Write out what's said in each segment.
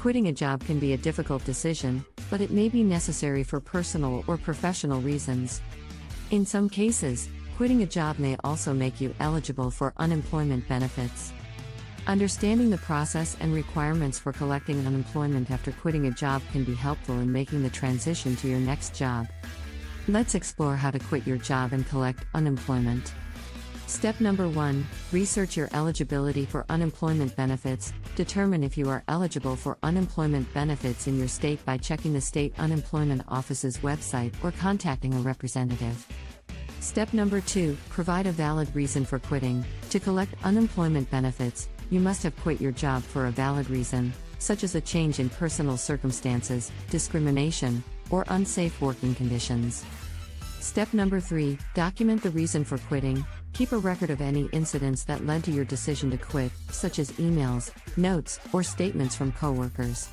Quitting a job can be a difficult decision, but it may be necessary for personal or professional reasons. In some cases, quitting a job may also make you eligible for unemployment benefits. Understanding the process and requirements for collecting unemployment after quitting a job can be helpful in making the transition to your next job. Let's explore how to quit your job and collect unemployment. Step number 1, research your eligibility for unemployment benefits. Determine if you are eligible for unemployment benefits in your state by checking the state unemployment office's website or contacting a representative. Step number 2, provide a valid reason for quitting. To collect unemployment benefits, you must have quit your job for a valid reason, such as a change in personal circumstances, discrimination, or unsafe working conditions. Step number 3, document the reason for quitting. Keep a record of any incidents that led to your decision to quit, such as emails, notes, or statements from coworkers.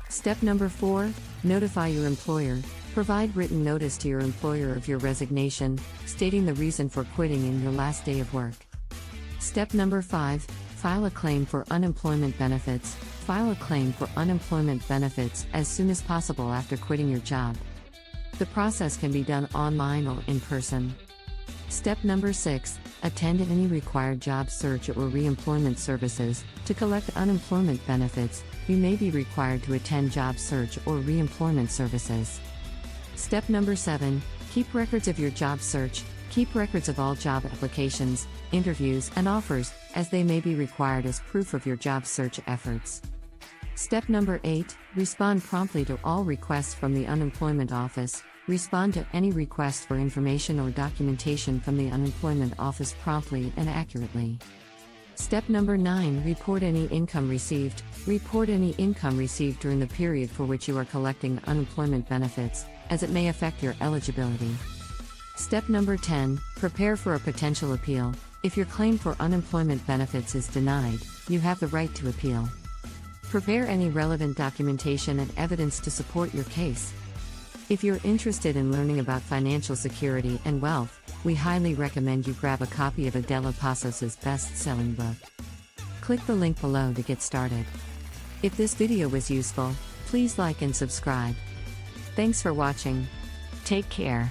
Step number 4, notify your employer. Provide written notice to your employer of your resignation, stating the reason for quitting in your last day of work. Step number 5, file a claim for unemployment benefits. File a claim for unemployment benefits as soon as possible after quitting your job. The process can be done online or in person. Step number 6, attend any required job search or reemployment services. To collect unemployment benefits, you may be required to attend job search or reemployment services. Step number 7, keep records of your job search. Keep records of all job applications, interviews, and offers, as they may be required as proof of your job search efforts. Step number 8, respond promptly to all requests from the unemployment office. Respond to any request for information or documentation from the unemployment office promptly and accurately. Step number 9, report any income received. Report any income received during the period for which you are collecting unemployment benefits, as it may affect your eligibility. Step number 10, prepare for a potential appeal. If your claim for unemployment benefits is denied, you have the right to appeal. Prepare any relevant documentation and evidence to support your case. If you're interested in learning about financial security and wealth, we highly recommend you grab a copy of Adella Pasos' best-selling book. Click the link below to get started. If this video was useful, please like and subscribe. Thanks for watching. Take care.